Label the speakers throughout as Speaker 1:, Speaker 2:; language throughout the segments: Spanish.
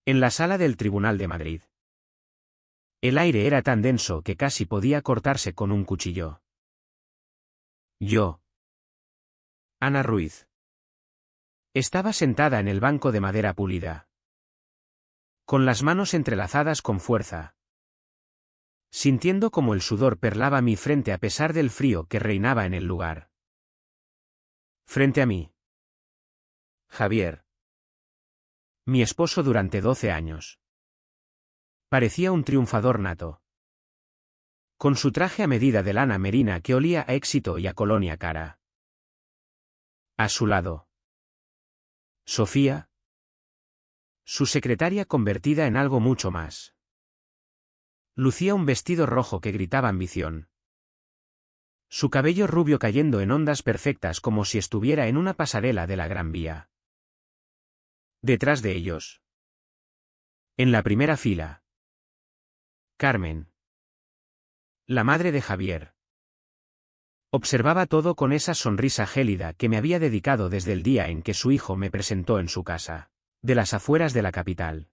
Speaker 1: En la sala del Tribunal de Madrid. El aire era tan denso que casi podía cortarse con un cuchillo. Yo. Ana Ruiz. Estaba sentada en el banco de madera pulida, con las manos entrelazadas con fuerza, sintiendo como el sudor perlaba mi frente a pesar del frío que reinaba en el lugar. Frente a mí, Javier. Mi esposo durante 12 años. Parecía un triunfador nato. Con su traje a medida de lana merina que olía a éxito y a colonia cara. A su lado, Sofía, su secretaria convertida en algo mucho más. Lucía un vestido rojo que gritaba ambición. Su cabello rubio cayendo en ondas perfectas como si estuviera en una pasarela de la Gran Vía. Detrás de ellos, en la primera fila, Carmen, la madre de Javier. Observaba todo con esa sonrisa gélida que me había dedicado desde el día en que su hijo me presentó en su casa, de las afueras de la capital.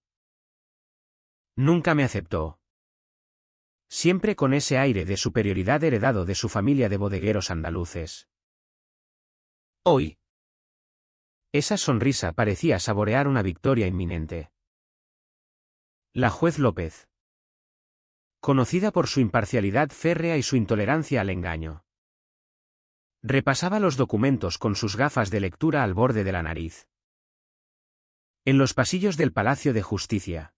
Speaker 1: Nunca me aceptó. Siempre con ese aire de superioridad heredado de su familia de bodegueros andaluces. Hoy, esa sonrisa parecía saborear una victoria inminente. La juez López, conocida por su imparcialidad férrea y su intolerancia al engaño, repasaba los documentos con sus gafas de lectura al borde de la nariz. En los pasillos del Palacio de Justicia,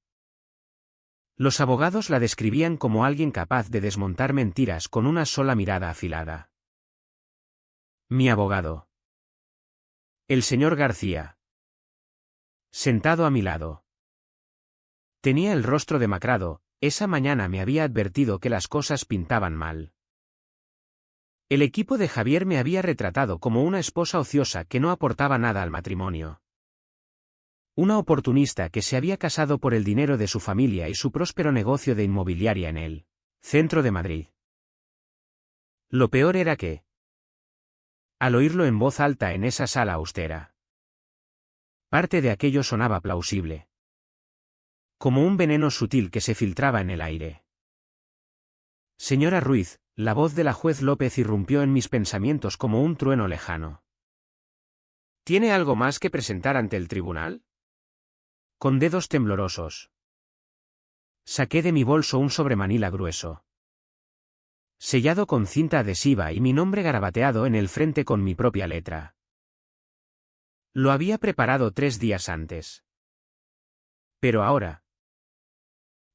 Speaker 1: los abogados la describían como alguien capaz de desmontar mentiras con una sola mirada afilada. Mi abogado, el señor García, sentado a mi lado, tenía el rostro demacrado. Esa mañana me había advertido que las cosas pintaban mal. El equipo de Javier me había retratado como una esposa ociosa que no aportaba nada al matrimonio. Una oportunista que se había casado por el dinero de su familia y su próspero negocio de inmobiliaria en el centro de Madrid. Lo peor era que, al oírlo en voz alta en esa sala austera, parte de aquello sonaba plausible. Como un veneno sutil que se filtraba en el aire. Señora Ruiz, la voz de la juez López irrumpió en mis pensamientos como un trueno lejano. ¿Tiene algo más que presentar ante el tribunal? Con dedos temblorosos, saqué de mi bolso un sobremanila grueso, sellado con cinta adhesiva y mi nombre garabateado en el frente con mi propia letra. Lo había preparado 3 días antes. Pero ahora,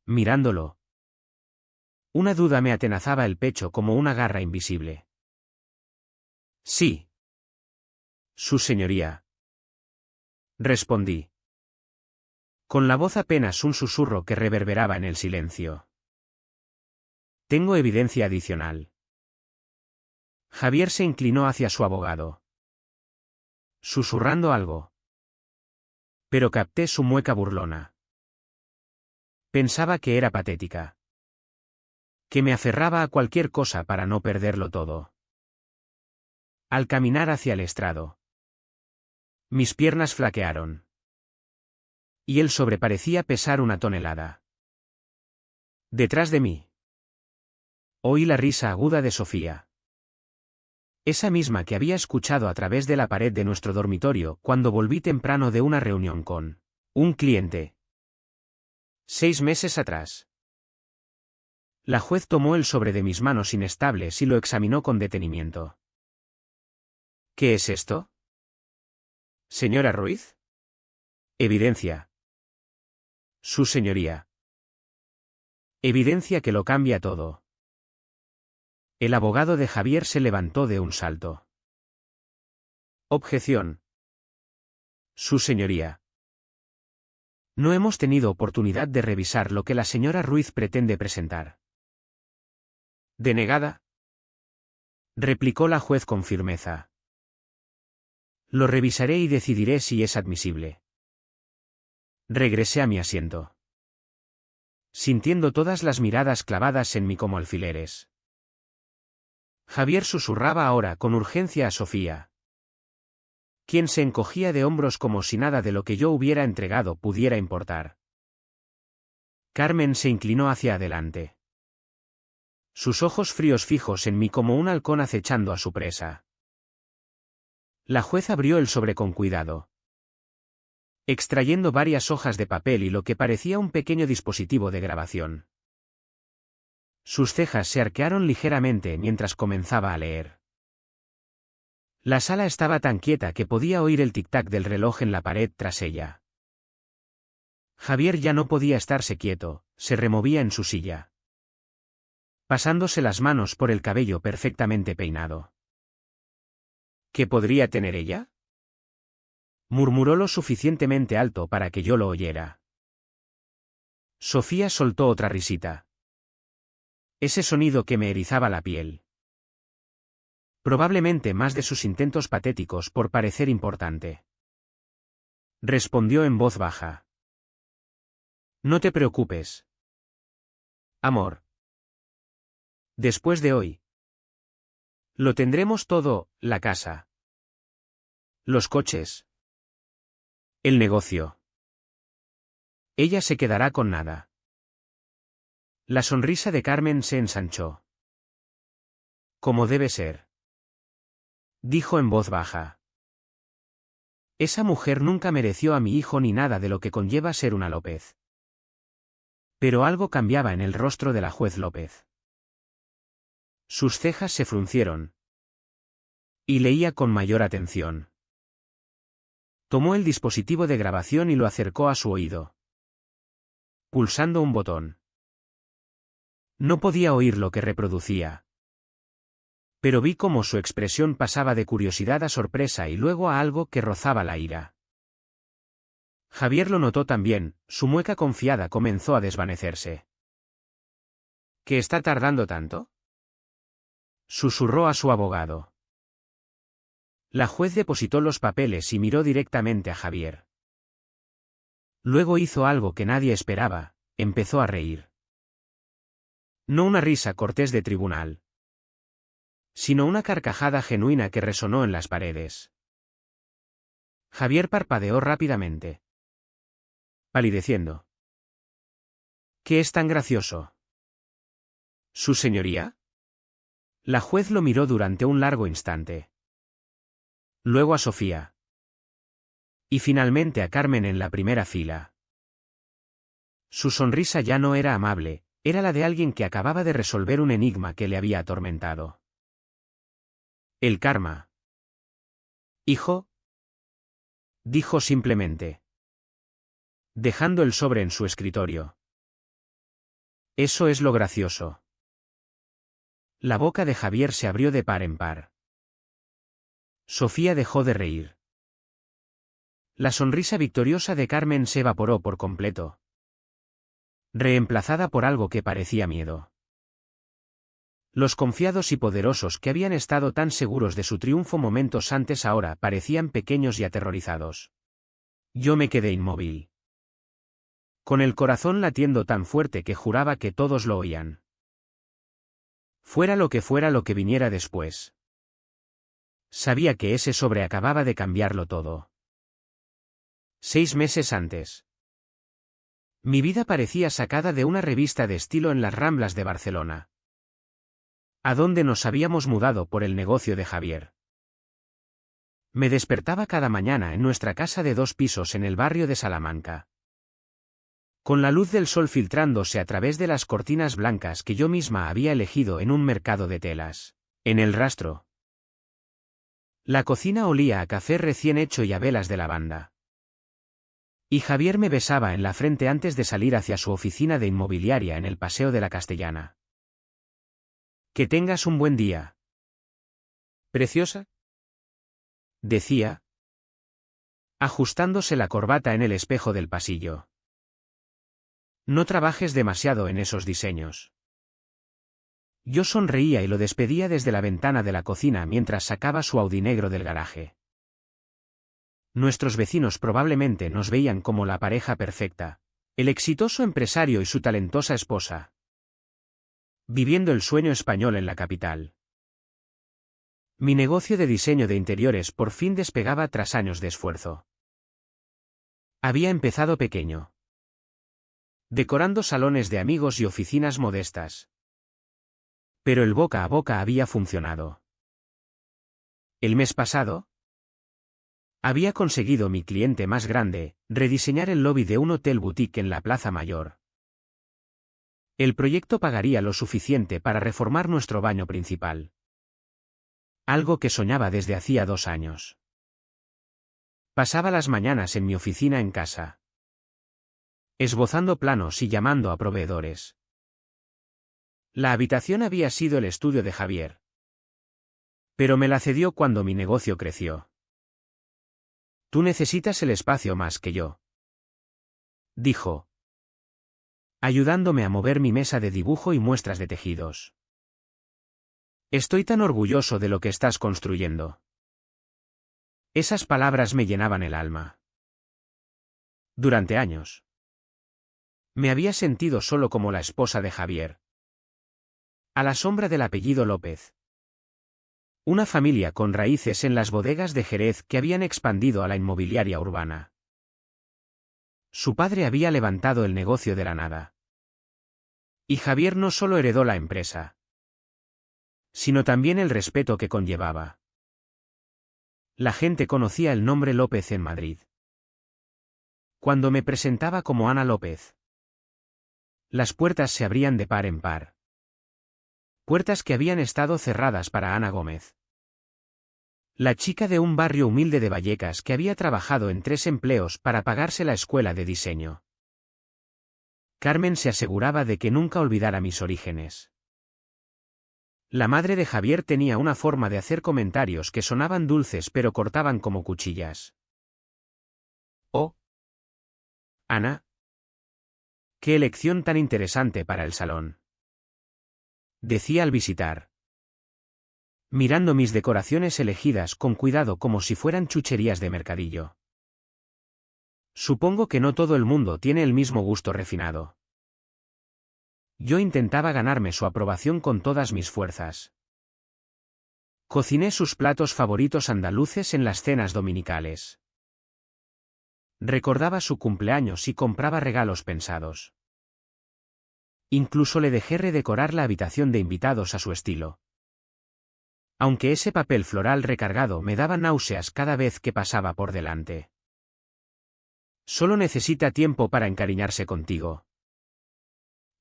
Speaker 1: mirándolo, una duda me atenazaba el pecho como una garra invisible. Sí. Su señoría. Respondí, con la voz apenas un susurro que reverberaba en el silencio. Tengo evidencia adicional. Javier se inclinó hacia su abogado, susurrando algo. Pero capté su mueca burlona. Pensaba que era patética. Que me aferraba a cualquier cosa para no perderlo todo. Al caminar hacia el estrado, mis piernas flaquearon. Y el sobre parecía pesar 1 tonelada. Detrás de mí, oí la risa aguda de Sofía. Esa misma que había escuchado a través de la pared de nuestro dormitorio cuando volví temprano de una reunión con un cliente. 6 meses atrás. La juez tomó el sobre de mis manos inestables y lo examinó con detenimiento. ¿Qué es esto? ¿Señora Ruiz? Evidencia. Su señoría. Evidencia que lo cambia todo. El abogado de Javier se levantó de un salto. Objeción. Su señoría. No hemos tenido oportunidad de revisar lo que la señora Ruiz pretende presentar. ¿Denegada? Replicó la juez con firmeza. Lo revisaré y decidiré si es admisible. Regresé a mi asiento, sintiendo todas las miradas clavadas en mí como alfileres. Javier susurraba ahora con urgencia a Sofía, quien se encogía de hombros como si nada de lo que yo hubiera entregado pudiera importar. Carmen se inclinó hacia adelante. Sus ojos fríos fijos en mí como un halcón acechando a su presa. La juez abrió el sobre con cuidado, extrayendo varias hojas de papel y lo que parecía un pequeño dispositivo de grabación. Sus cejas se arquearon ligeramente mientras comenzaba a leer. La sala estaba tan quieta que podía oír el tic-tac del reloj en la pared tras ella. Javier ya no podía estarse quieto, se removía en su silla, pasándose las manos por el cabello perfectamente peinado. ¿Qué podría tener ella?, murmuró lo suficientemente alto para que yo lo oyera. Sofía soltó otra risita. Ese sonido que me erizaba la piel. Probablemente más de sus intentos patéticos por parecer importante. Respondió en voz baja. No te preocupes, amor. Después de hoy, lo tendremos todo, la casa, los coches, el negocio. Ella se quedará con nada. La sonrisa de Carmen se ensanchó. Como debe ser, dijo en voz baja. Esa mujer nunca mereció a mi hijo ni nada de lo que conlleva ser una López. Pero algo cambiaba en el rostro de la juez López. Sus cejas se fruncieron, y leía con mayor atención. Tomó el dispositivo de grabación y lo acercó a su oído, pulsando un botón. No podía oír lo que reproducía, pero vi cómo su expresión pasaba de curiosidad a sorpresa y luego a algo que rozaba la ira. Javier lo notó también, su mueca confiada comenzó a desvanecerse. ¿Qué está tardando tanto?, susurró a su abogado. La juez depositó los papeles y miró directamente a Javier. Luego hizo algo que nadie esperaba, empezó a reír. No una risa cortés de tribunal, sino una carcajada genuina que resonó en las paredes. Javier parpadeó rápidamente, palideciendo. ¿Qué es tan gracioso? ¿Su señoría? La juez lo miró durante un largo instante. Luego a Sofía. Y finalmente a Carmen en la primera fila. Su sonrisa ya no era amable, era la de alguien que acababa de resolver un enigma que le había atormentado. El karma. Hijo, dijo simplemente, dejando el sobre en su escritorio. Eso es lo gracioso. La boca de Javier se abrió de par en par. Sofía dejó de reír. La sonrisa victoriosa de Carmen se evaporó por completo, reemplazada por algo que parecía miedo. Los confiados y poderosos que habían estado tan seguros de su triunfo momentos antes ahora parecían pequeños y aterrorizados. Yo me quedé inmóvil, con el corazón latiendo tan fuerte que juraba que todos lo oían. Fuera lo que viniera después. Sabía que ese sobre acababa de cambiarlo todo. 6 meses antes. Mi vida parecía sacada de una revista de estilo en las Ramblas de Barcelona, a donde nos habíamos mudado por el negocio de Javier. Me despertaba cada mañana en nuestra casa de 2 pisos en el barrio de Salamanca, con la luz del sol filtrándose a través de las cortinas blancas que yo misma había elegido en un mercado de telas, en el rastro. La cocina olía a café recién hecho y a velas de lavanda. Y Javier me besaba en la frente antes de salir hacia su oficina de inmobiliaria en el Paseo de la Castellana. Que tengas un buen día, preciosa, decía, ajustándose la corbata en el espejo del pasillo. No trabajes demasiado en esos diseños. Yo sonreía y lo despedía desde la ventana de la cocina mientras sacaba su Audi negro del garaje. Nuestros vecinos probablemente nos veían como la pareja perfecta, el exitoso empresario y su talentosa esposa, viviendo el sueño español en la capital. Mi negocio de diseño de interiores por fin despegaba tras años de esfuerzo. Había empezado pequeño, decorando salones de amigos y oficinas modestas. Pero el boca a boca había funcionado. El mes pasado, había conseguido mi cliente más grande, rediseñar el lobby de un hotel boutique en la Plaza Mayor. El proyecto pagaría lo suficiente para reformar nuestro baño principal. Algo que soñaba desde hacía 2 años. Pasaba las mañanas en mi oficina en casa, esbozando planos y llamando a proveedores. La habitación había sido el estudio de Javier, pero me la cedió cuando mi negocio creció. Tú necesitas el espacio más que yo, dijo, ayudándome a mover mi mesa de dibujo y muestras de tejidos. Estoy tan orgulloso de lo que estás construyendo. Esas palabras me llenaban el alma. Durante años, me había sentido solo como la esposa de Javier, a la sombra del apellido López. Una familia con raíces en las bodegas de Jerez que habían expandido a la inmobiliaria urbana. Su padre había levantado el negocio de la nada. Y Javier no solo heredó la empresa, sino también el respeto que conllevaba. La gente conocía el nombre López en Madrid. Cuando me presentaba como Ana López, las puertas se abrían de par en par. Puertas que habían estado cerradas para Ana Gómez, la chica de un barrio humilde de Vallecas que había trabajado en 3 empleos para pagarse la escuela de diseño. Carmen se aseguraba de que nunca olvidara mis orígenes. La madre de Javier tenía una forma de hacer comentarios que sonaban dulces pero cortaban como cuchillas. Oh, Ana, qué elección tan interesante para el salón, decía al visitar, mirando mis decoraciones elegidas con cuidado como si fueran chucherías de mercadillo. Supongo que no todo el mundo tiene el mismo gusto refinado. Yo intentaba ganarme su aprobación con todas mis fuerzas. Cociné sus platos favoritos andaluces en las cenas dominicales. Recordaba su cumpleaños y compraba regalos pensados. Incluso le dejé redecorar la habitación de invitados a su estilo. Aunque ese papel floral recargado me daba náuseas cada vez que pasaba por delante. Solo necesita tiempo para encariñarse contigo,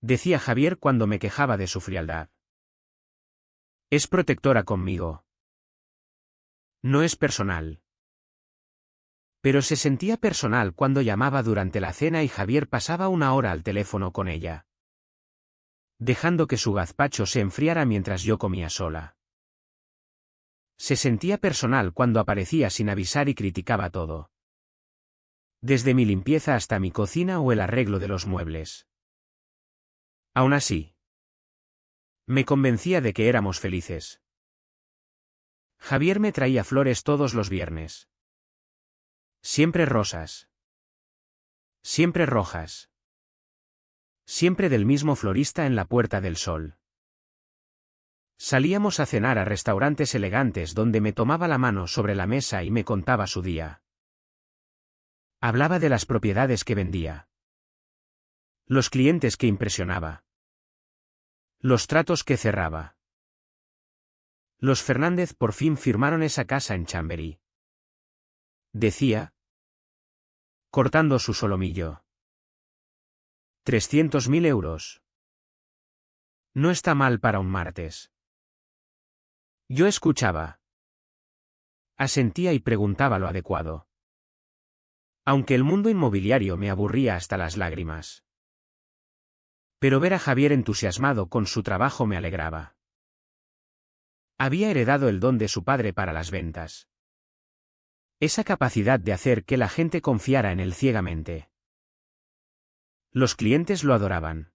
Speaker 1: decía Javier cuando me quejaba de su frialdad. Es protectora conmigo. No es personal. Pero se sentía personal cuando llamaba durante la cena y Javier pasaba 1 hora al teléfono con ella, dejando que su gazpacho se enfriara mientras yo comía sola. Se sentía personal cuando aparecía sin avisar y criticaba todo, desde mi limpieza hasta mi cocina o el arreglo de los muebles. Aún así, me convencía de que éramos felices. Javier me traía flores todos los viernes. Siempre rosas. Siempre rojas. Siempre del mismo florista en la Puerta del Sol. Salíamos a cenar a restaurantes elegantes donde me tomaba la mano sobre la mesa y me contaba su día. Hablaba de las propiedades que vendía, los clientes que impresionaba, los tratos que cerraba. Los Fernández por fin firmaron esa casa en Chamberí, decía, cortando su solomillo. 300.000 euros. No está mal para un martes. Yo escuchaba, asentía y preguntaba lo adecuado. Aunque el mundo inmobiliario me aburría hasta las lágrimas. Pero ver a Javier entusiasmado con su trabajo me alegraba. Había heredado el don de su padre para las ventas. Esa capacidad de hacer que la gente confiara en él ciegamente. Los clientes lo adoraban.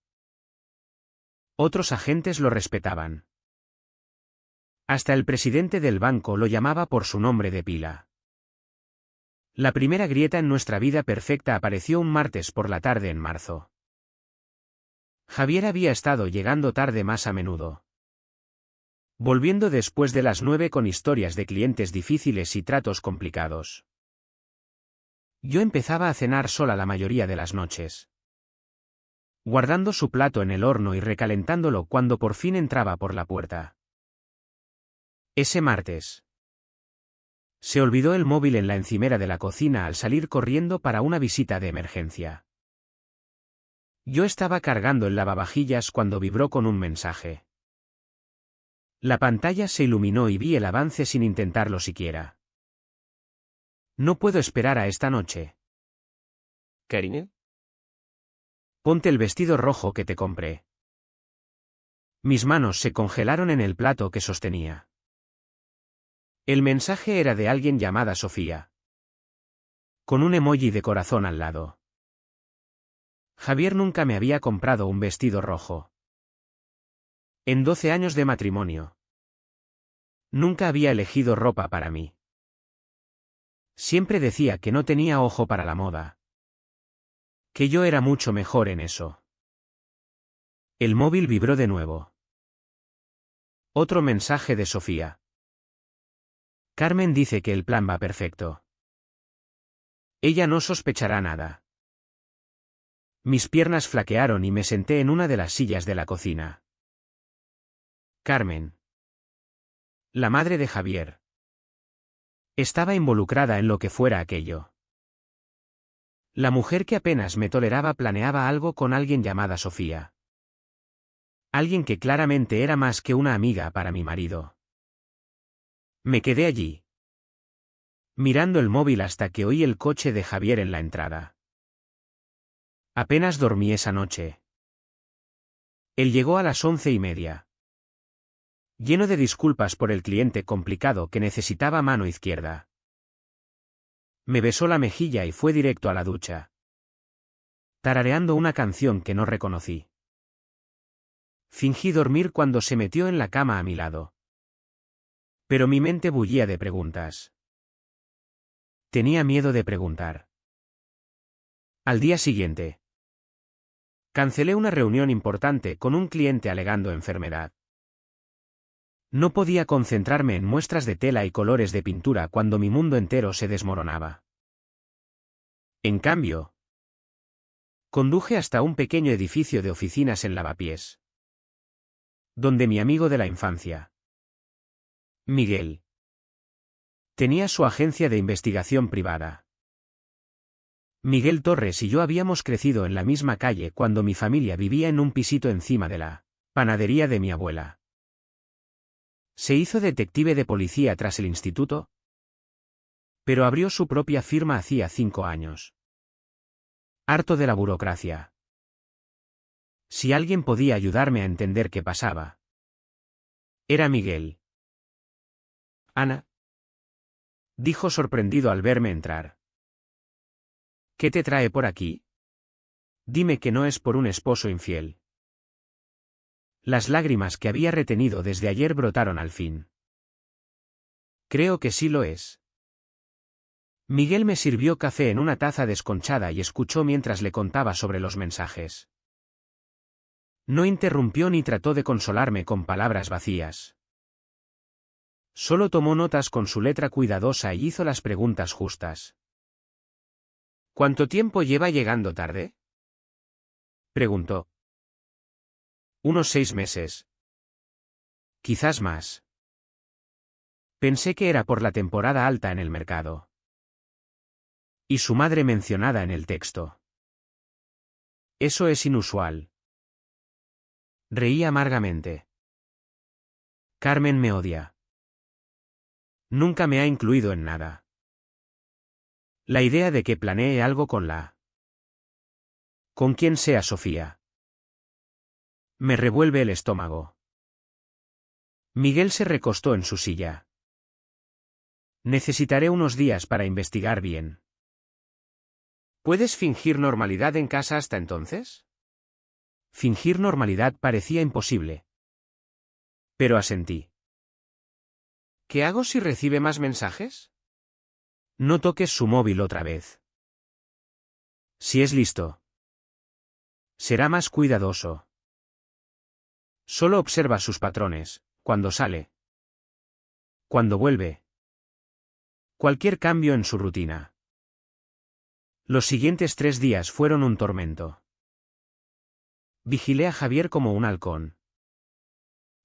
Speaker 1: Otros agentes lo respetaban. Hasta el presidente del banco lo llamaba por su nombre de pila. La primera grieta en nuestra vida perfecta apareció un martes por la tarde en marzo. Javier había estado llegando tarde más a menudo, volviendo después de las 9 con historias de clientes difíciles y tratos complicados. Yo empezaba a cenar sola la mayoría de las noches. guardando su plato en el horno y recalentándolo cuando por fin entraba por la puerta. Ese martes. Se olvidó el móvil en la encimera de la cocina al salir corriendo para una visita de emergencia. Yo estaba cargando el lavavajillas cuando vibró con un mensaje. La pantalla se iluminó y vi el avance sin intentarlo siquiera. No puedo esperar a esta noche.
Speaker 2: Karine,
Speaker 1: Ponte el vestido rojo que te compré. Mis manos se congelaron en el plato que sostenía. El mensaje era de alguien llamada Sofía. Con un emoji de corazón al lado. Javier nunca me había comprado un vestido rojo. En 12 años de matrimonio. Nunca había elegido ropa para mí. Siempre decía que no tenía ojo para la moda. Que yo era mucho mejor en eso. El móvil vibró de nuevo. Otro mensaje de Sofía. Carmen dice que el plan va perfecto. Ella no sospechará nada. Mis piernas flaquearon y me senté en una de las sillas de la cocina. Carmen. La madre de Javier. Estaba involucrada en lo que fuera aquello. La mujer que apenas me toleraba planeaba algo con alguien llamada Sofía. Alguien que claramente era más que una amiga para mi marido. Me quedé allí, mirando el móvil hasta que oí el coche de Javier en la entrada. Apenas dormí esa noche. Él llegó a las 11:30. Lleno de disculpas por el cliente complicado que necesitaba mano izquierda. Me besó la mejilla y fue directo a la ducha. Tarareando una canción que no reconocí. Fingí dormir cuando se metió en la cama a mi lado. Pero mi mente bullía de preguntas. Tenía miedo de preguntar. Al día siguiente. Cancelé una reunión importante con un cliente alegando enfermedad. No podía concentrarme en muestras de tela y colores de pintura cuando mi mundo entero se desmoronaba. En cambio, conduje hasta un pequeño edificio de oficinas en Lavapiés. Donde mi amigo de la infancia, Miguel, tenía su agencia de investigación privada. Miguel Torres y yo habíamos crecido en la misma calle cuando mi familia vivía en un pisito encima de la panadería de mi abuela. Se hizo detective de policía tras el instituto, pero abrió su propia firma hacía 5 años. Harto de la burocracia. Si alguien podía ayudarme a entender qué pasaba, era Miguel. Ana, dijo sorprendido al verme entrar. ¿Qué te trae por aquí? Dime que no es por un esposo infiel. Las lágrimas que había retenido desde ayer brotaron al fin. Creo que sí lo es. Miguel me sirvió café en una taza desconchada y escuchó mientras le contaba sobre los mensajes. No interrumpió ni trató de consolarme con palabras vacías. Solo tomó notas con su letra cuidadosa y hizo las preguntas justas. ¿Cuánto tiempo lleva llegando tarde? Preguntó. Unos 6 meses. Quizás más. Pensé que era por la temporada alta en el mercado. Y su madre mencionada en el texto. Eso es inusual. Reí amargamente. Carmen me odia. Nunca me ha incluido en nada. La idea de que planee algo con quien sea Sofía. Me revuelve el estómago. Miguel se recostó en su silla. Necesitaré unos días para investigar bien. ¿Puedes fingir normalidad en casa hasta entonces? Fingir normalidad parecía imposible. Pero asentí. ¿Qué hago si recibe más mensajes? No toques su móvil otra vez. Si es listo, será más cuidadoso. Solo observa sus patrones, cuando sale, cuando vuelve. Cualquier cambio en su rutina. Los siguientes 3 días fueron un tormento. Vigilé a Javier como un halcón,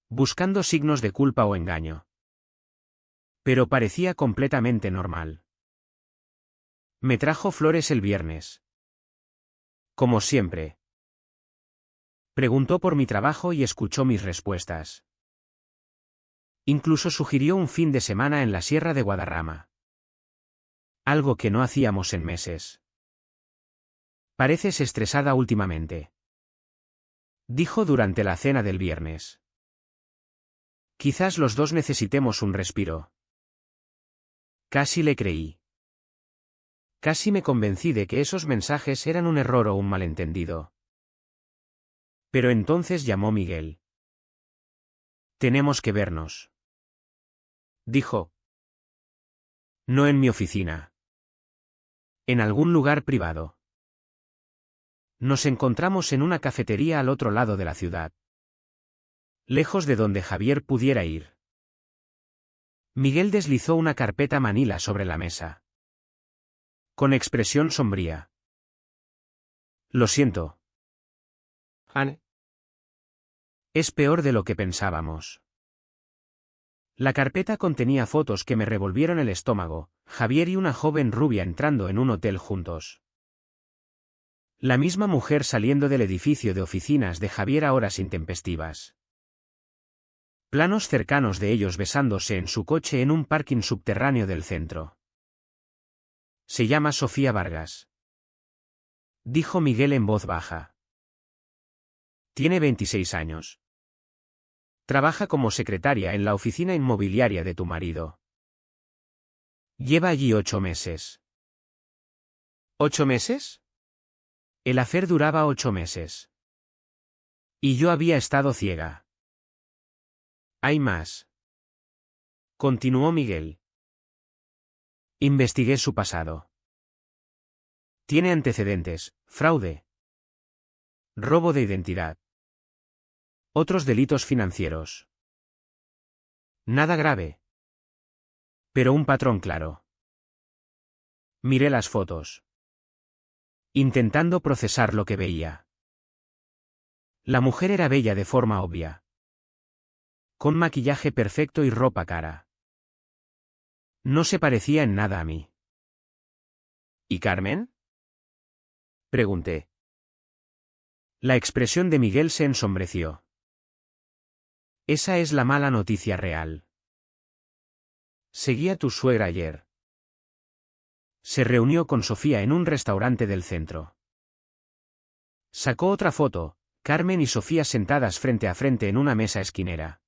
Speaker 1: buscando signos de culpa o engaño. Pero parecía completamente normal. Me trajo flores el viernes. Como siempre. Preguntó por mi trabajo y escuchó mis respuestas. Incluso sugirió un fin de semana en la Sierra de Guadarrama. Algo que no hacíamos en meses. Pareces estresada últimamente, dijo durante la cena del viernes. Quizás los dos necesitemos un respiro. Casi le creí. Casi me convencí de que esos mensajes eran un error o un malentendido. Pero entonces llamó Miguel. Tenemos que vernos, dijo. No en mi oficina. En algún lugar privado. Nos encontramos en una cafetería al otro lado de la ciudad, lejos de donde Javier pudiera ir. Miguel deslizó una carpeta manila sobre la mesa, con expresión sombría. Lo siento.
Speaker 2: Anne.
Speaker 1: Es peor de lo que pensábamos. La carpeta contenía fotos que me revolvieron el estómago, Javier y una joven rubia entrando en un hotel juntos. La misma mujer saliendo del edificio de oficinas de Javier a horas intempestivas. Planos cercanos de ellos besándose en su coche en un parking subterráneo del centro. Se llama Sofía Vargas, dijo Miguel en voz baja. Tiene 26 años. Trabaja como secretaria en la oficina inmobiliaria de tu marido. Lleva allí 8 meses.
Speaker 2: ¿8 meses?
Speaker 1: El affair duraba 8 meses. Y yo había estado ciega. Hay más, continuó Miguel. Investigué su pasado. Tiene antecedentes, fraude, robo de identidad, otros delitos financieros. Nada grave, pero un patrón claro. Miré las fotos, intentando procesar lo que veía. La mujer era bella de forma obvia, con maquillaje perfecto y ropa cara. No se parecía en nada a mí.
Speaker 2: ¿Y Carmen?
Speaker 1: Pregunté. La expresión de Miguel se ensombreció. Esa es la mala noticia real. Seguí a tu suegra ayer. Se reunió con Sofía en un restaurante del centro. Sacó otra foto, Carmen y Sofía sentadas frente a frente en una mesa esquinera.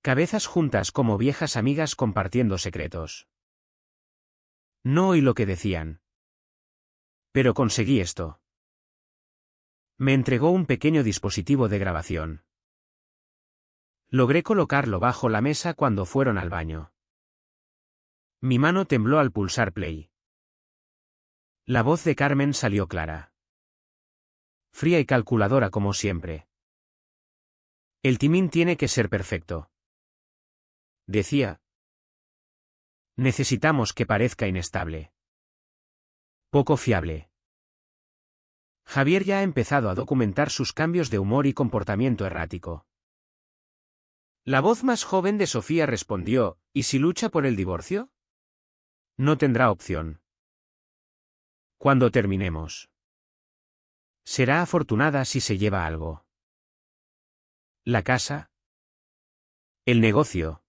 Speaker 1: Cabezas juntas como viejas amigas compartiendo secretos. No oí lo que decían. Pero conseguí esto. Me entregó un pequeño dispositivo de grabación. Logré colocarlo bajo la mesa cuando fueron al baño. Mi mano tembló al pulsar play. La voz de Carmen salió clara. Fría y calculadora como siempre. El timing tiene que ser perfecto, decía. Necesitamos que parezca inestable. Poco fiable. Javier ya ha empezado a documentar sus cambios de humor y comportamiento errático. La voz más joven de Sofía respondió, ¿y si lucha por el divorcio? No tendrá opción. Cuando terminemos. Será afortunada si se lleva algo. La casa. El negocio.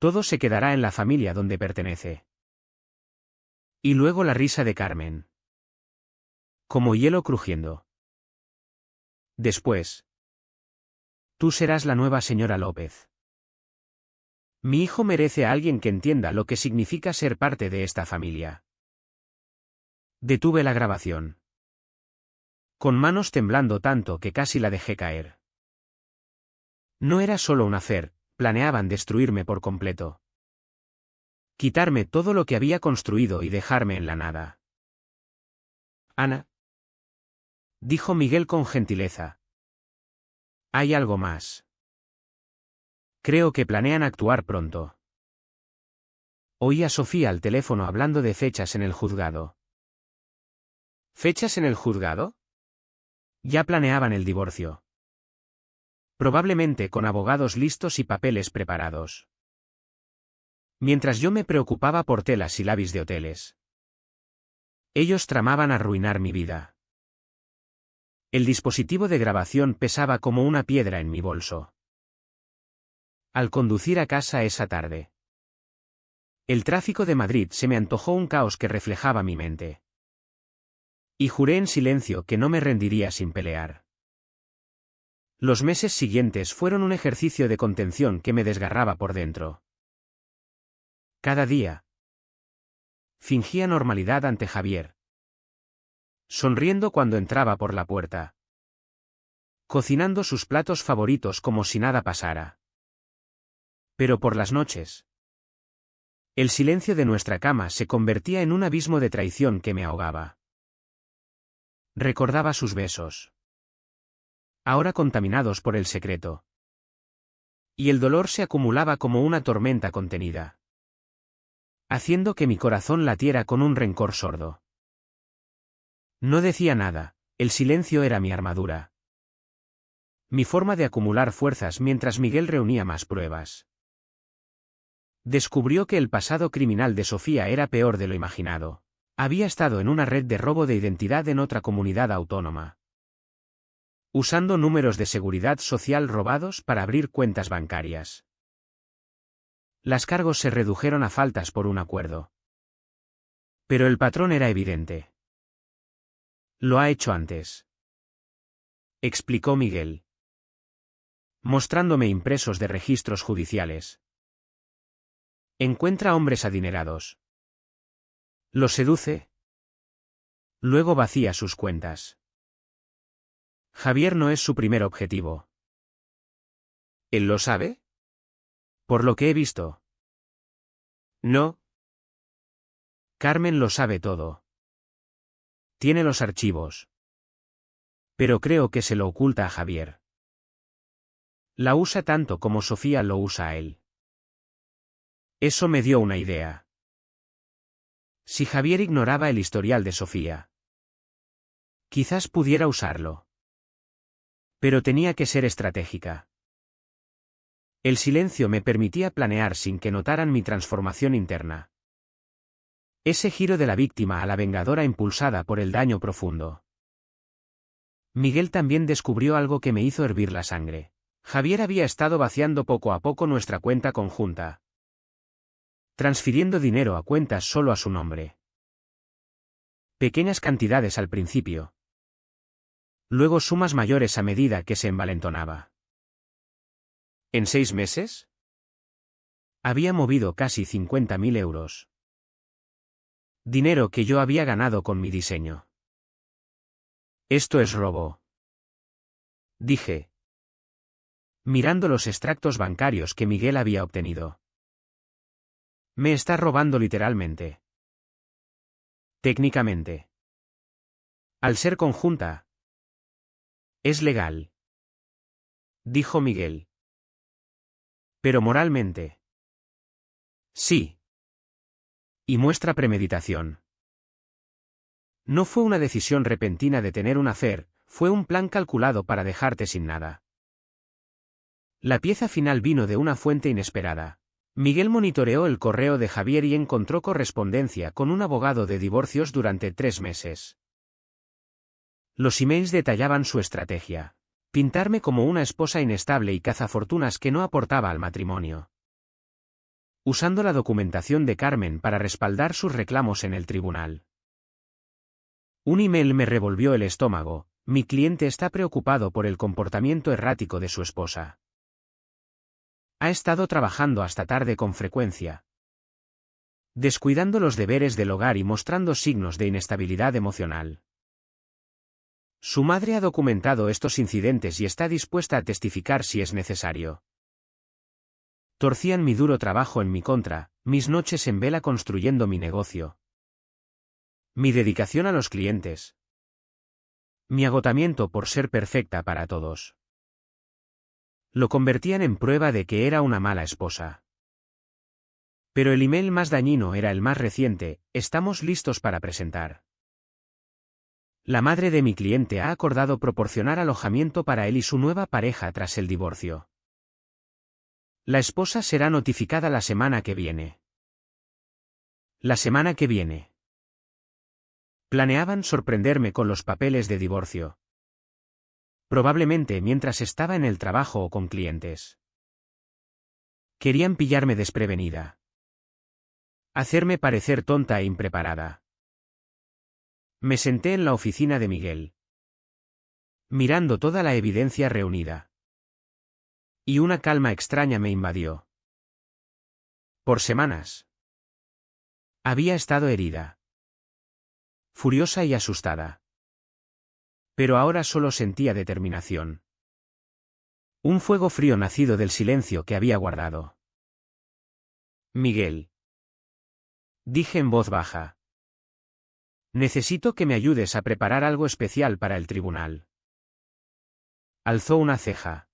Speaker 1: Todo se quedará en la familia donde pertenece. Y luego la risa de Carmen. Como hielo crujiendo. Después. Tú serás la nueva señora López. Mi hijo merece a alguien que entienda lo que significa ser parte de esta familia. Detuve la grabación. Con manos temblando tanto que casi la dejé caer. No era solo un affair, planeaban destruirme por completo. Quitarme todo lo que había construido y dejarme en la nada. Ana, dijo Miguel con gentileza. Hay algo más. Creo que planean actuar pronto. Oí a Sofía al teléfono hablando de fechas en el juzgado.
Speaker 2: ¿Fechas en el juzgado?
Speaker 1: Ya planeaban el divorcio. Probablemente con abogados listos y papeles preparados. Mientras yo me preocupaba por telas y labis de hoteles. Ellos tramaban arruinar mi vida. El dispositivo de grabación pesaba como una piedra en mi bolso. Al conducir a casa esa tarde. El tráfico de Madrid se me antojó un caos que reflejaba mi mente. Y juré en silencio que no me rendiría sin pelear. Los meses siguientes fueron un ejercicio de contención que me desgarraba por dentro. Cada día. Fingía normalidad ante Javier. Sonriendo cuando entraba por la puerta. Cocinando sus platos favoritos como si nada pasara. Pero por las noches. El silencio de nuestra cama se convertía en un abismo de traición que me ahogaba. Recordaba sus besos. Ahora contaminados por el secreto. Y el dolor se acumulaba como una tormenta contenida. Haciendo que mi corazón latiera con un rencor sordo. No decía nada, el silencio era mi armadura. Mi forma de acumular fuerzas mientras Miguel reunía más pruebas. Descubrió que el pasado criminal de Sofía era peor de lo imaginado. Había estado en una red de robo de identidad en otra comunidad autónoma. Usando números de seguridad social robados para abrir cuentas bancarias. Las cargos se redujeron a faltas por un acuerdo. Pero el patrón era evidente. Lo ha hecho antes. Explicó Miguel. Mostrándome impresos de registros judiciales. Encuentra hombres adinerados. Los seduce. Luego vacía sus cuentas. Javier no es su primer objetivo.
Speaker 2: ¿Él lo sabe?
Speaker 1: Por lo que he visto.
Speaker 2: No.
Speaker 1: Carmen lo sabe todo. Tiene los archivos. Pero creo que se lo oculta a Javier. La usa tanto como Sofía lo usa a él. Eso me dio una idea. Si Javier ignoraba el historial de Sofía. Quizás pudiera usarlo. Pero tenía que ser estratégica. El silencio me permitía planear sin que notaran mi transformación interna. Ese giro de la víctima a la vengadora impulsada por el daño profundo. Miguel también descubrió algo que me hizo hervir la sangre. Javier había estado vaciando poco a poco nuestra cuenta conjunta. Transfiriendo dinero a cuentas solo a su nombre. Pequeñas cantidades al principio. Luego sumas mayores a medida que se envalentonaba.
Speaker 2: ¿En 6 meses?
Speaker 1: Había movido casi 50.000 euros. Dinero que yo había ganado con mi diseño. Esto es robo. Dije. Mirando los extractos bancarios que Miguel había obtenido. Me está robando literalmente. Técnicamente. Al ser conjunta. Es legal. Dijo Miguel. Pero moralmente. Sí. Y muestra premeditación. No fue una decisión repentina de tener un affair, fue un plan calculado para dejarte sin nada. La pieza final vino de una fuente inesperada. Miguel monitoreó el correo de Javier y encontró correspondencia con un abogado de divorcios durante 3 meses. Los emails detallaban su estrategia. Pintarme como una esposa inestable y cazafortunas que no aportaba al matrimonio. Usando la documentación de Carmen para respaldar sus reclamos en el tribunal. Un email me revolvió el estómago. Mi cliente está preocupado por el comportamiento errático de su esposa. Ha estado trabajando hasta tarde con frecuencia. Descuidando los deberes del hogar y mostrando signos de inestabilidad emocional. Su madre ha documentado estos incidentes y está dispuesta a testificar si es necesario. Torcían mi duro trabajo en mi contra, mis noches en vela construyendo mi negocio. Mi dedicación a los clientes. Mi agotamiento por ser perfecta para todos. Lo convertían en prueba de que era una mala esposa. Pero el email más dañino era el más reciente: estamos listos para presentar. La madre de mi cliente ha acordado proporcionar alojamiento para él y su nueva pareja tras el divorcio. La esposa será notificada la semana que viene. La semana que viene. Planeaban sorprenderme con los papeles de divorcio. Probablemente mientras estaba en el trabajo o con clientes. Querían pillarme desprevenida. Hacerme parecer tonta e impreparada. Me senté en la oficina de Miguel, mirando toda la evidencia reunida. Y una calma extraña me invadió. Por semanas. Había estado herida. Furiosa y asustada. Pero ahora solo sentía determinación. Un fuego frío nacido del silencio que había guardado. Miguel. Dije en voz baja. Necesito que me ayudes a preparar algo especial para el tribunal. Alzó una ceja.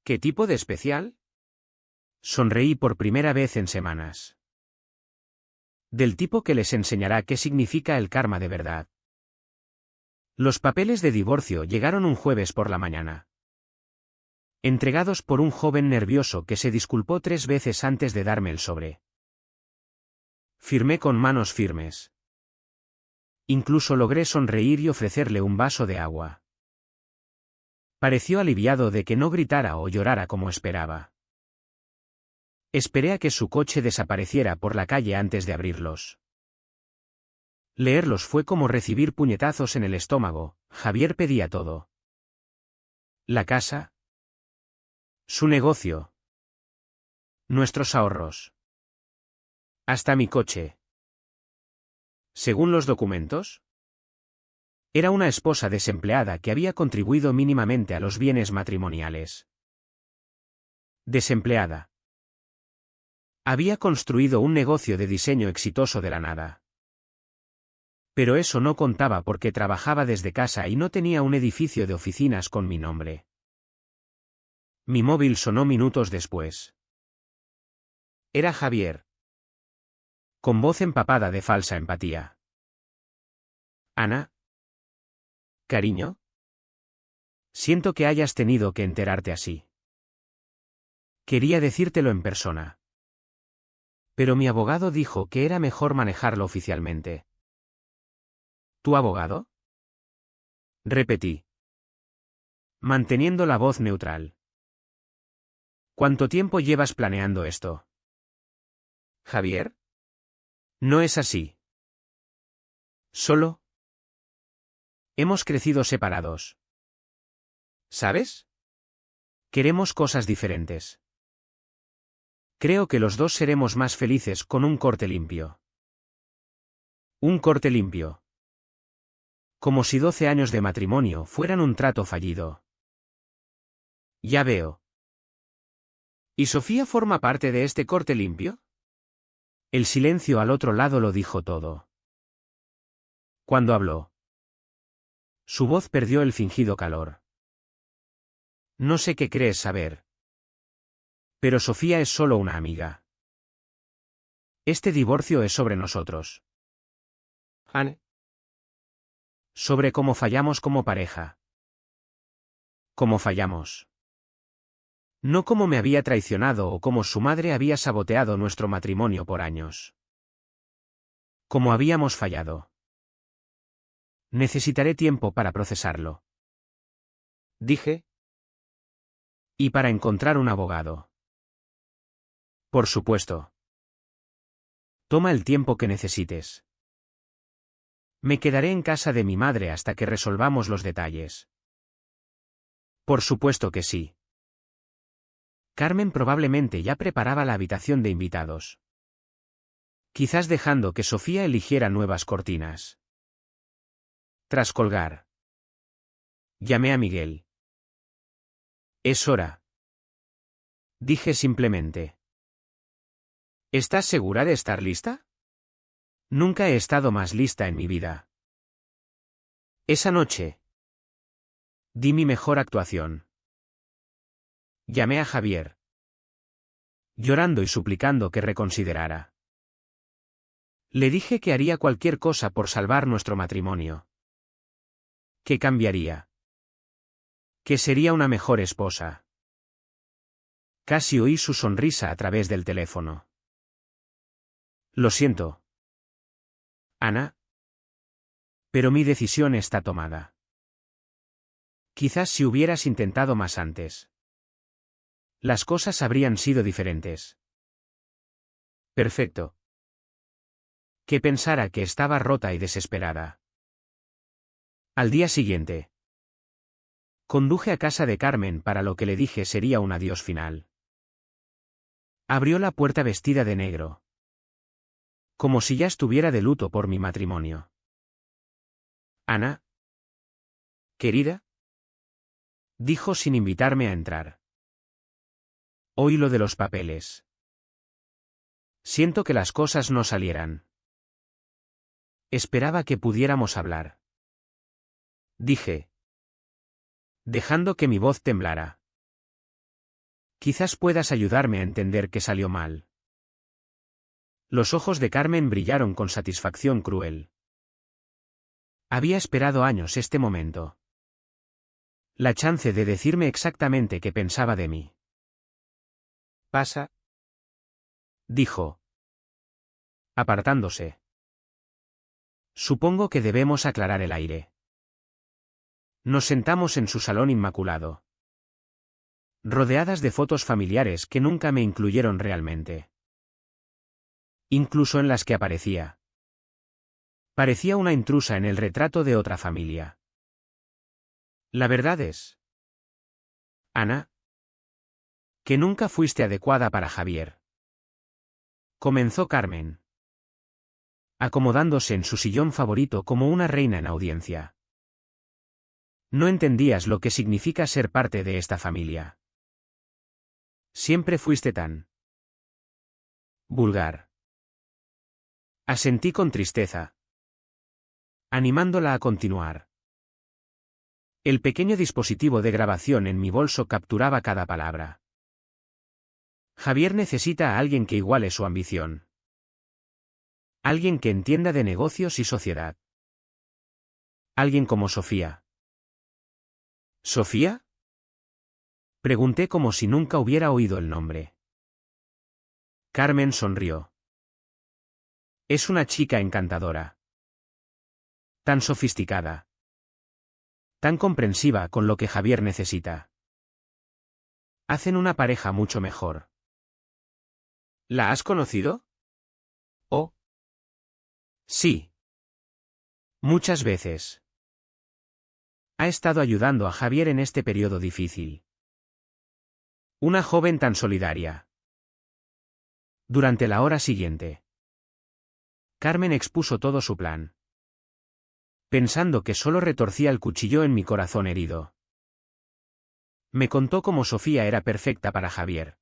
Speaker 1: ¿Qué tipo de especial? Sonreí por primera vez en semanas. Del tipo que les enseñará qué significa el karma de verdad. Los papeles de divorcio llegaron un jueves por la mañana. Entregados por un joven nervioso que se disculpó 3 veces antes de darme el sobre. Firmé con manos firmes. Incluso logré sonreír y ofrecerle un vaso de agua. Pareció aliviado de que no gritara o llorara como esperaba. Esperé a que su coche desapareciera por la calle antes de abrirlos. Leerlos fue como recibir puñetazos en el estómago. Javier pedía todo. La casa. Su negocio. Nuestros ahorros. Hasta mi coche. Según los documentos, era una esposa desempleada que había contribuido mínimamente a los bienes matrimoniales. Desempleada. Había construido un negocio de diseño exitoso de la nada. Pero eso no contaba porque trabajaba desde casa y no tenía un edificio de oficinas con mi nombre. Mi móvil sonó minutos después. Era Javier. Con voz empapada de falsa empatía. Ana. Cariño. Siento que hayas tenido que enterarte así. Quería decírtelo en persona. Pero mi abogado dijo que era mejor manejarlo oficialmente. ¿Tu abogado? Repetí, manteniendo la voz neutral. ¿Cuánto tiempo llevas planeando esto? ¿Javier? No es así. Solo. Hemos crecido separados. ¿Sabes? Queremos cosas diferentes. Creo que los dos seremos más felices con un corte limpio. Un corte limpio. Como si 12 años de matrimonio fueran un trato fallido. Ya veo. ¿Y Sofía forma parte de este corte limpio? El silencio al otro lado lo dijo todo. Cuando habló, su voz perdió el fingido calor. No sé qué crees saber. Pero Sofía es solo una amiga. Este divorcio es sobre nosotros. Anne. Sobre cómo fallamos como pareja. Cómo fallamos. No cómo me había traicionado o cómo su madre había saboteado nuestro matrimonio por años. Cómo habíamos fallado. Necesitaré tiempo para procesarlo. Dije. Y para encontrar un abogado. Por supuesto. Toma el tiempo que necesites. Me quedaré en casa de mi madre hasta que resolvamos los detalles. Por supuesto que sí. Carmen probablemente ya preparaba la habitación de invitados. Quizás dejando que Sofía eligiera nuevas cortinas. Tras colgar, llamé a Miguel. Es hora. Dije simplemente. ¿Estás segura de estar lista? Nunca he estado más lista en mi vida. Esa noche, di mi mejor actuación. Llamé a Javier, llorando y suplicando que reconsiderara. Le dije que haría cualquier cosa por salvar nuestro matrimonio. ¿Qué cambiaría? Que sería una mejor esposa. Casi oí su sonrisa a través del teléfono. Lo siento, Ana. Pero mi decisión está tomada. Quizás si hubieras intentado más antes, las cosas habrían sido diferentes. Perfecto. Que pensara que estaba rota y desesperada. Al día siguiente, conduje a casa de Carmen para lo que le dije sería un adiós final. Abrió la puerta vestida de negro, como si ya estuviera de luto por mi matrimonio. Ana. Querida, dijo sin invitarme a entrar. Oí lo de los papeles. Siento que las cosas no salieran. Esperaba que pudiéramos hablar. Dije, dejando que mi voz temblara. Quizás puedas ayudarme a entender que salió mal. Los ojos de Carmen brillaron con satisfacción cruel. Había esperado años este momento. La chance de decirme exactamente qué pensaba de mí. Pasa, dijo, apartándose. Supongo que debemos aclarar el aire. Nos sentamos en su salón inmaculado, rodeadas de fotos familiares que nunca me incluyeron realmente. Incluso en las que aparecía. Parecía una intrusa en el retrato de otra familia. La verdad es, Ana, que nunca fuiste adecuada para Javier. Comenzó Carmen, acomodándose en su sillón favorito como una reina en audiencia. No entendías lo que significa ser parte de esta familia. Siempre fuiste tan vulgar. Asentí con tristeza, animándola a continuar. El pequeño dispositivo de grabación en mi bolso capturaba cada palabra. Javier necesita a alguien que iguale su ambición. Alguien que entienda de negocios y sociedad. Alguien como Sofía. ¿Sofía? Pregunté como si nunca hubiera oído el nombre. Carmen sonrió. Es una chica encantadora. Tan sofisticada. Tan comprensiva con lo que Javier necesita. Hacen una pareja mucho mejor. ¿La has conocido? Oh. Sí. Muchas veces. Ha estado ayudando a Javier en este periodo difícil. Una joven tan solidaria. Durante la hora siguiente, Carmen expuso todo su plan. Pensando que solo retorcía el cuchillo en mi corazón herido. Me contó cómo Sofía era perfecta para Javier.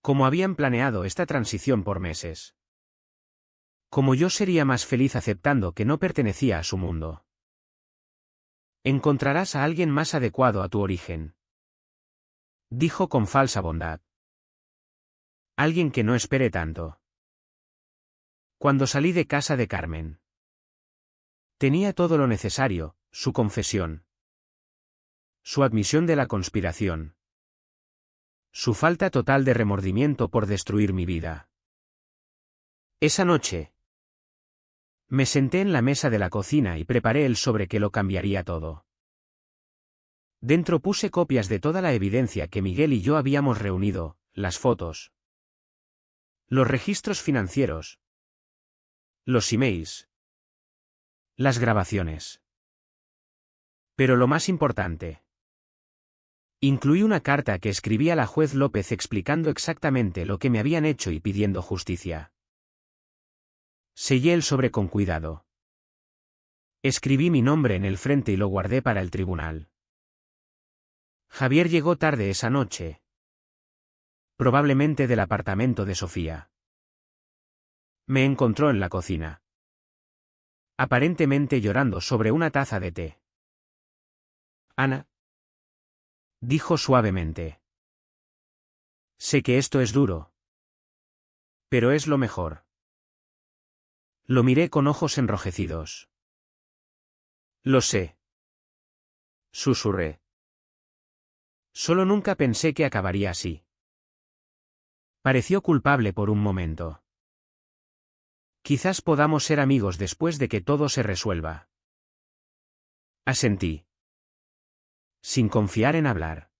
Speaker 1: Cómo habían planeado esta transición por meses. Cómo yo sería más feliz aceptando que no pertenecía a su mundo. Encontrarás a alguien más adecuado a tu origen. Dijo con falsa bondad. Alguien que no espere tanto. Cuando salí de casa de Carmen. Tenía todo lo necesario, su confesión. Su admisión de la conspiración. Su falta total de remordimiento por destruir mi vida. Esa noche. Me senté en la mesa de la cocina y preparé el sobre que lo cambiaría todo. Dentro puse copias de toda la evidencia que Miguel y yo habíamos reunido, las fotos. Los registros financieros. Los emails. Las grabaciones. Pero lo más importante. Incluí una carta que escribí a la juez López explicando exactamente lo que me habían hecho y pidiendo justicia. Sellé el sobre con cuidado. Escribí mi nombre en el frente y lo guardé para el tribunal. Javier llegó tarde esa noche. Probablemente del apartamento de Sofía. Me encontró en la cocina. Aparentemente llorando sobre una taza de té. Ana. Dijo suavemente. Sé que esto es duro. Pero es lo mejor. Lo miré con ojos enrojecidos. Lo sé. Susurré. Solo nunca pensé que acabaría así. Pareció culpable por un momento. Quizás podamos ser amigos después de que todo se resuelva. Asentí. Sin confiar en hablar.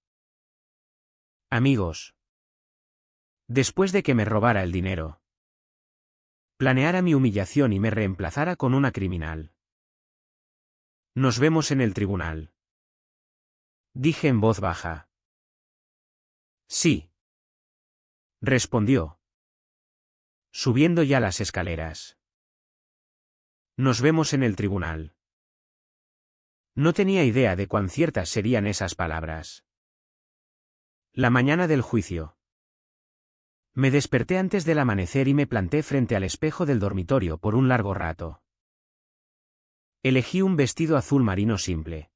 Speaker 1: Amigos. Después de que me robara el dinero. Planeara mi humillación y me reemplazara con una criminal. Nos vemos en el tribunal. Dije en voz baja. Sí. Respondió. Subiendo ya las escaleras. Nos vemos en el tribunal. No tenía idea de cuán ciertas serían esas palabras. La mañana del juicio. Me desperté antes del amanecer y me planté frente al espejo del dormitorio por un largo rato. Elegí un vestido azul marino simple.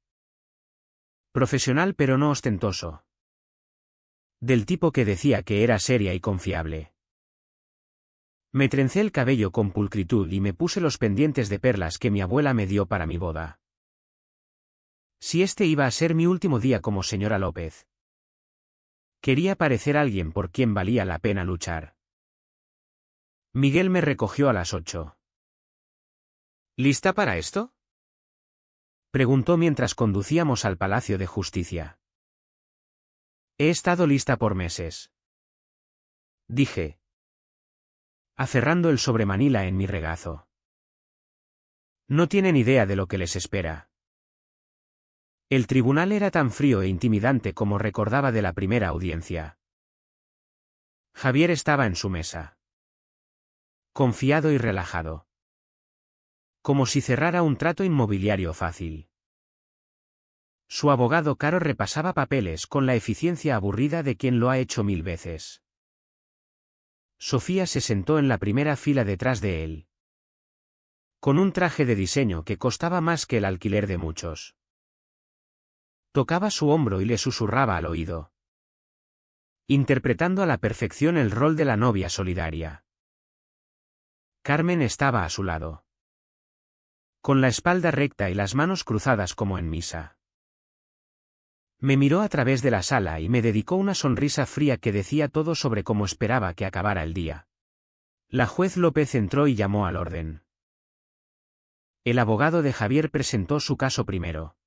Speaker 1: Profesional pero no ostentoso. Del tipo que decía que era seria y confiable. Me trencé el cabello con pulcritud y me puse los pendientes de perlas que mi abuela me dio para mi boda. Si este iba a ser mi último día como señora López. Quería parecer alguien por quien valía la pena luchar. Miguel me recogió a las 8.
Speaker 2: ¿Lista para esto?
Speaker 1: Preguntó mientras conducíamos al Palacio de Justicia. He estado lista por meses. Dije. Aferrando el sobremanila en mi regazo. No tienen idea de lo que les espera. El tribunal era tan frío e intimidante como recordaba de la primera audiencia. Javier estaba en su mesa. Confiado y relajado. Como si cerrara un trato inmobiliario fácil. Su abogado Caro repasaba papeles con la eficiencia aburrida de quien lo ha hecho 1000 veces. Sofía se sentó en la primera fila detrás de él. Con un traje de diseño que costaba más que el alquiler de muchos. Tocaba su hombro y le susurraba al oído. Interpretando a la perfección el rol de la novia solidaria. Carmen estaba a su lado. Con la espalda recta y las manos cruzadas como en misa. Me miró a través de la sala y me dedicó una sonrisa fría que decía todo sobre cómo esperaba que acabara el día. La juez López entró y llamó al orden. El abogado de Javier presentó su caso primero.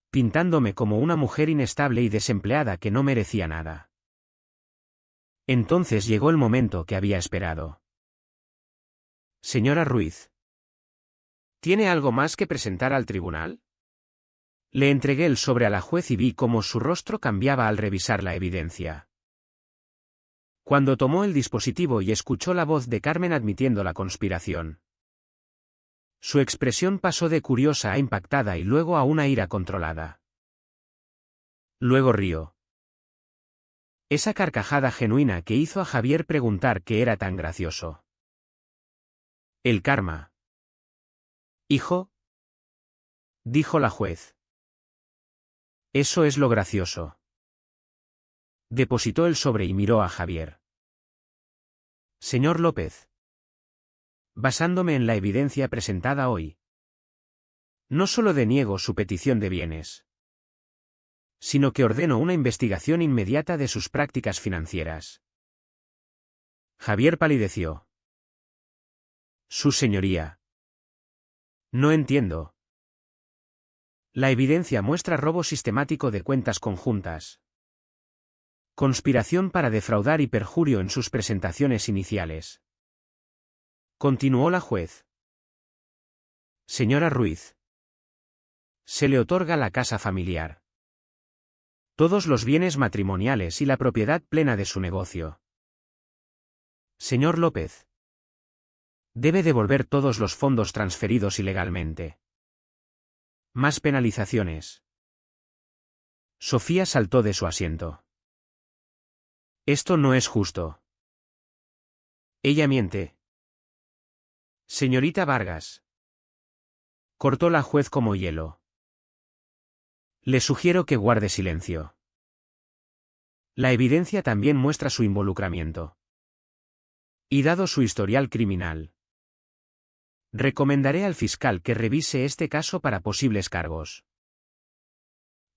Speaker 1: Pintándome como una mujer inestable y desempleada que no merecía nada. Entonces llegó el momento que había esperado. Señora Ruiz.
Speaker 2: ¿Tiene algo más que presentar al tribunal?
Speaker 1: Le entregué el sobre a la juez y vi cómo su rostro cambiaba al revisar la evidencia. Cuando tomó el dispositivo y escuchó la voz de Carmen admitiendo la conspiración. Su expresión pasó de curiosa a impactada y luego a una ira controlada. Luego rió. Esa carcajada genuina que hizo a Javier preguntar qué era tan gracioso. El karma. Hijo, dijo la juez. Eso es lo gracioso. Depositó el sobre y miró a Javier. Señor López. Basándome en la evidencia presentada hoy. No solo deniego su petición de bienes, sino que ordeno una investigación inmediata de sus prácticas financieras. Javier palideció. Su señoría. No entiendo. La evidencia muestra robo sistemático de cuentas conjuntas. Conspiración para defraudar y perjurio en sus presentaciones iniciales. Continuó la juez. Señora Ruiz. Se le otorga la casa familiar. Todos los bienes matrimoniales y la propiedad plena de su negocio. Señor López. Debe devolver todos los fondos transferidos ilegalmente. Más penalizaciones. Sofía saltó de su asiento. Esto no es justo. Ella miente. Señorita Vargas. Cortó la juez como hielo. Le sugiero que guarde silencio. La evidencia también muestra su involucramiento. Y dado su historial criminal, recomendaré al fiscal que revise este caso para posibles cargos.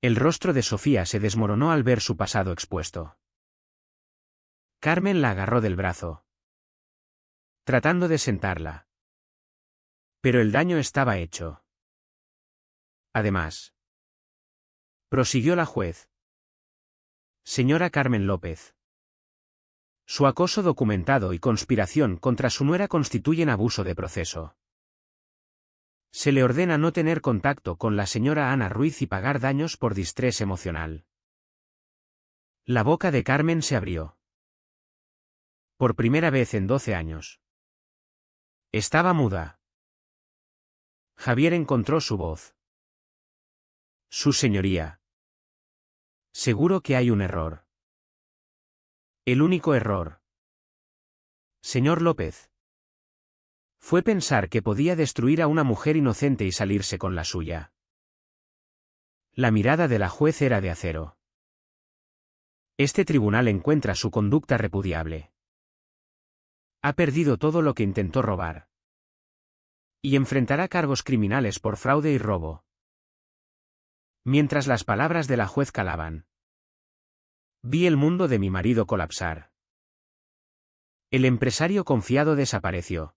Speaker 1: El rostro de Sofía se desmoronó al ver su pasado expuesto. Carmen la agarró del brazo, tratando de sentarla. Pero el daño estaba hecho. Además, prosiguió la juez. Señora Carmen López. Su acoso documentado y conspiración contra su nuera constituyen abuso de proceso. Se le ordena no tener contacto con la señora Ana Ruiz y pagar daños por distrés emocional. La boca de Carmen se abrió. Por primera vez en 12 años. Estaba muda. Javier encontró su voz. Su señoría. Seguro que hay un error. El único error, señor López, fue pensar que podía destruir a una mujer inocente y salirse con la suya. La mirada de la juez era de acero. Este tribunal encuentra su conducta repudiable. Ha perdido todo lo que intentó robar. Y enfrentará cargos criminales por fraude y robo. Mientras las palabras de la juez calaban, vi el mundo de mi marido colapsar. El empresario confiado desapareció,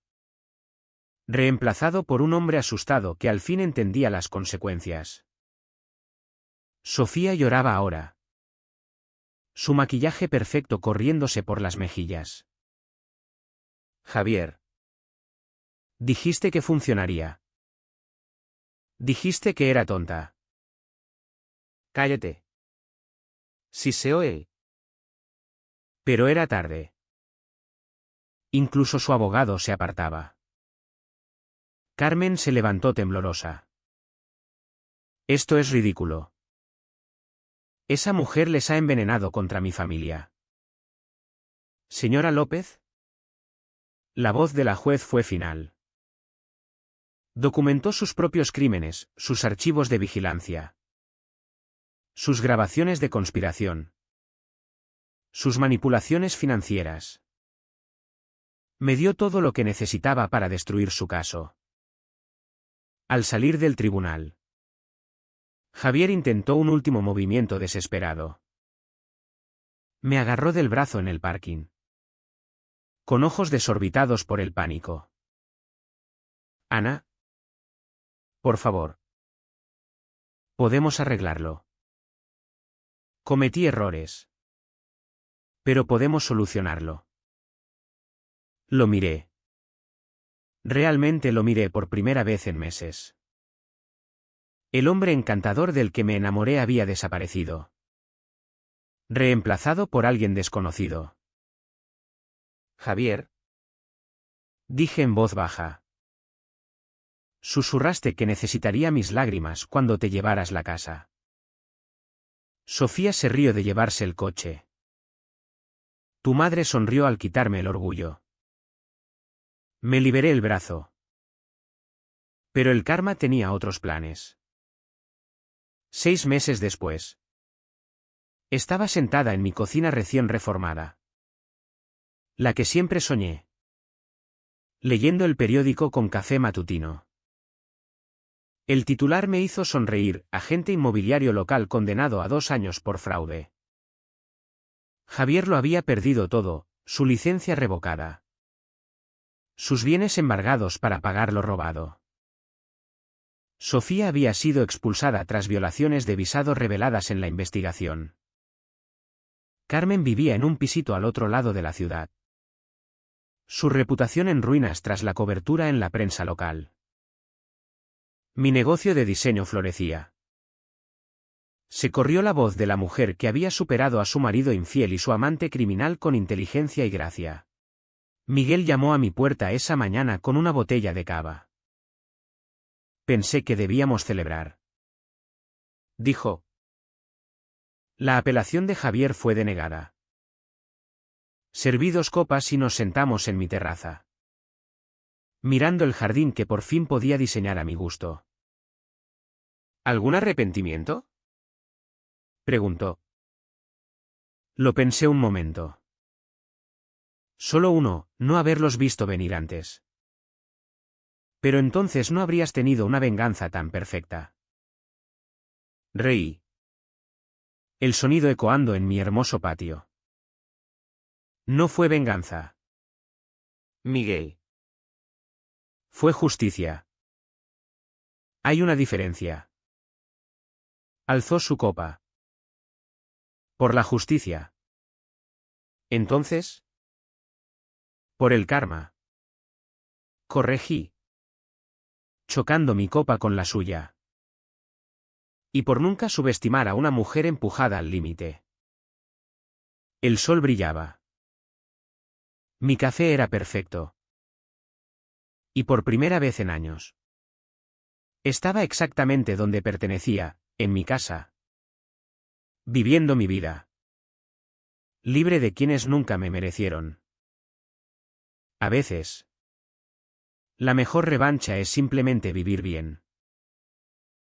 Speaker 1: reemplazado por un hombre asustado que al fin entendía las consecuencias. Sofía lloraba ahora, su maquillaje perfecto corriéndose por las mejillas. Javier. Dijiste que funcionaría. Dijiste que era tonta. Cállate. Si se oye. Pero era tarde. Incluso su abogado se apartaba. Carmen se levantó temblorosa. Esto es ridículo. Esa mujer les ha envenenado contra mi familia. Señora López. La voz de la juez fue final. Documentó sus propios crímenes, sus archivos de vigilancia, sus grabaciones de conspiración, sus manipulaciones financieras. Me dio todo lo que necesitaba para destruir su caso. Al salir del tribunal, Javier intentó un último movimiento desesperado. Me agarró del brazo en el parking, con ojos desorbitados por el pánico. Ana. Por favor. Podemos arreglarlo. Cometí errores. Pero podemos solucionarlo. Lo miré. Realmente lo miré por primera vez en meses. El hombre encantador del que me enamoré había desaparecido. Reemplazado por alguien desconocido. Javier. Dije en voz baja. Susurraste que necesitaría mis lágrimas cuando te llevaras la casa. Sofía se rió de llevarse el coche. Tu madre sonrió al quitarme el orgullo. Me liberé el brazo. Pero el karma tenía otros planes. 6 meses después. Estaba sentada en mi cocina recién reformada. La que siempre soñé. Leyendo el periódico con café matutino. El titular me hizo sonreír, agente inmobiliario local condenado a 2 años por fraude. Javier lo había perdido todo, su licencia revocada. Sus bienes embargados para pagar lo robado. Sofía había sido expulsada tras violaciones de visado reveladas en la investigación. Carmen vivía en un pisito al otro lado de la ciudad. Su reputación en ruinas tras la cobertura en la prensa local. Mi negocio de diseño florecía. Se corrió la voz de la mujer que había superado a su marido infiel y su amante criminal con inteligencia y gracia. Miguel llamó a mi puerta esa mañana con una botella de cava. Pensé que debíamos celebrar. Dijo. La apelación de Javier fue denegada. Serví 2 copas y nos sentamos en mi terraza, mirando el jardín que por fin podía diseñar a mi gusto. ¿Algún arrepentimiento?, preguntó. Lo pensé un momento. Solo uno, no haberlos visto venir antes. Pero entonces no habrías tenido una venganza tan perfecta. Reí. El sonido ecoando en mi hermoso patio. No fue venganza.
Speaker 2: Miguel.
Speaker 1: Fue justicia. Hay una diferencia. Alzó su copa. Por la justicia.
Speaker 2: Entonces,
Speaker 1: Por el karma. Corregí. Chocando mi copa con la suya. Y por nunca subestimar a una mujer empujada al límite. El sol brillaba. Mi café era perfecto. Y por primera vez en años. Estaba exactamente donde pertenecía, en mi casa. Viviendo mi vida. Libre de quienes nunca me merecieron. A veces. La mejor revancha es simplemente vivir bien.